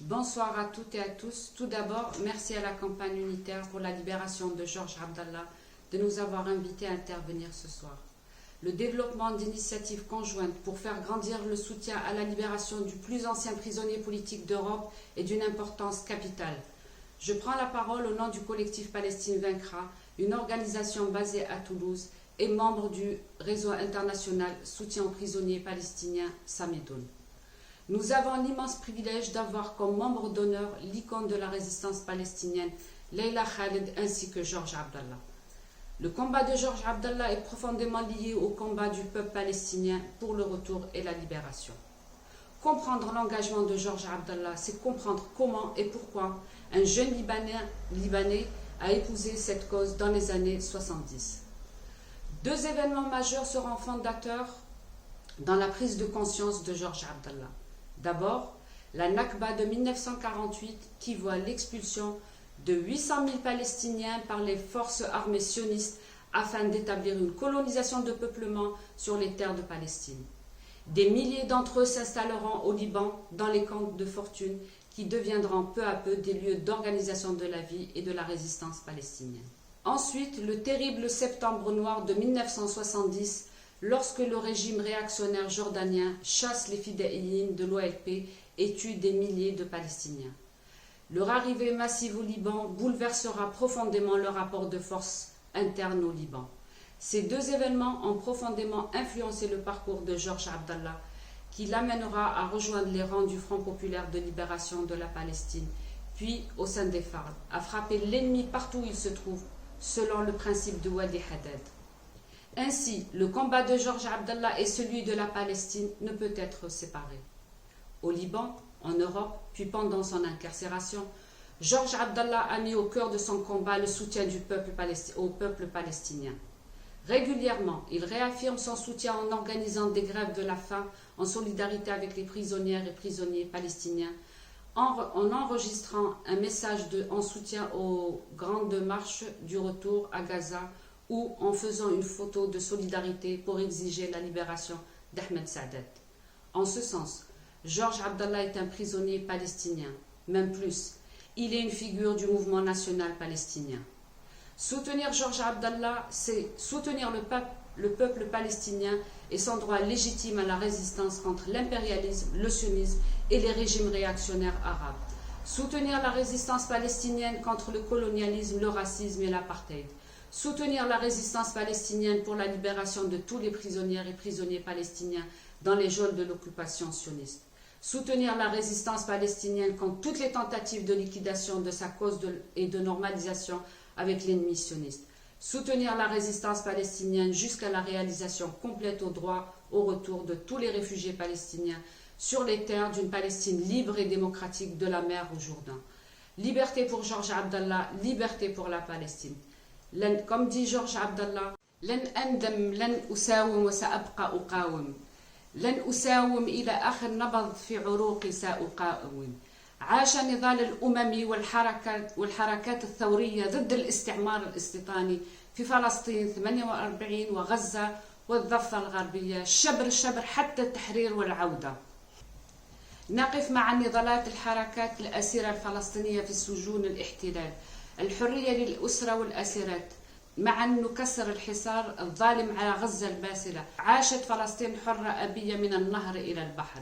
Bonsoir à toutes et à tous. Tout d'abord, merci à la campagne unitaire pour la libération de Georges Abdallah de nous avoir invités à intervenir ce soir. Le développement d'initiatives conjointes pour faire grandir le soutien à la libération du plus ancien prisonnier politique d'Europe est d'une importance capitale. Je prends la parole au nom du collectif Palestine Vaincra, une organisation basée à Toulouse et membre du réseau international Soutien aux prisonniers palestiniens Samidoun. Nous avons l'immense privilège d'avoir comme membre d'honneur l'icône de la résistance palestinienne, Leila Khaled, ainsi que Georges Abdallah. Le combat de Georges Abdallah est profondément lié au combat du peuple palestinien pour le retour et la libération. Comprendre l'engagement de Georges Abdallah, c'est comprendre comment et pourquoi un jeune Libanais a épousé cette cause dans les années 70. Deux événements majeurs seront fondateurs dans la prise de conscience de Georges Abdallah. D'abord, la Nakba de 1948 qui voit l'expulsion de 800 000 Palestiniens par les forces armées sionistes afin d'établir une colonisation de peuplement sur les terres de Palestine. Des milliers d'entre eux s'installeront au Liban dans les camps de fortune qui deviendront peu à peu des lieux d'organisation de la vie et de la résistance palestinienne. Ensuite, le terrible septembre noir de 1970, lorsque le régime réactionnaire jordanien chasse les fidéines de l'OLP et tue des milliers de Palestiniens. Leur arrivée massive au Liban bouleversera profondément le rapport de force interne au Liban. Ces deux événements ont profondément influencé le parcours de Georges Abdallah, qui l'amènera à rejoindre les rangs du Front populaire de libération de la Palestine, puis au sein des FARC, à frapper l'ennemi partout où il se trouve, selon le principe de Wadi Haddad. Ainsi, le combat de Georges Abdallah et celui de la Palestine ne peut être séparé. Au Liban, en Europe, puis pendant son incarcération, Georges Abdallah a mis au cœur de son combat le soutien au peuple palestinien. Régulièrement, il réaffirme son soutien en organisant des grèves de la faim en solidarité avec les prisonnières et prisonniers palestiniens, en enregistrant un message en soutien aux grandes marches du retour à Gaza ou en faisant une photo de solidarité pour exiger la libération d'Ahmed Saadat. En ce sens, Georges Abdallah est un prisonnier palestinien, même plus, il est une figure du mouvement national palestinien. Soutenir Georges Abdallah, c'est soutenir le peuple palestinien et son droit légitime à la résistance contre l'impérialisme, le sionisme et les régimes réactionnaires arabes. Soutenir la résistance palestinienne contre le colonialisme, le racisme et l'apartheid. Soutenir la résistance palestinienne pour la libération de tous les prisonnières et prisonniers palestiniens dans les geôles de l'occupation sioniste. Soutenir la résistance palestinienne contre toutes les tentatives de liquidation de sa cause et de normalisation avec l'ennemi sioniste. Soutenir la résistance palestinienne jusqu'à la réalisation complète au droit au retour de tous les réfugiés palestiniens sur les terres d'une Palestine libre et démocratique de la mer au Jourdain. Liberté pour Georges Abdallah, liberté pour la Palestine. Comme dit Georges Abdallah, لن أندم لن أساوم وسأبقى أقاوم لن أساوم إلى آخر نبض في عروقي سأقاوم عاش نضال الأمم والحركات الثورية ضد الاستعمار الاستيطاني في فلسطين 48 وغزة والضفة الغربية شبر شبر حتى التحرير والعودة. نقف مع نضالات الحركات الأسيرة الفلسطينية في سجون الاحتلال، الحرية للأسرى والأسيرات، معا نكسر الحصار الظالم على غزة الباسلة. عاشت فلسطين حرة أبية من النهر إلى البحر.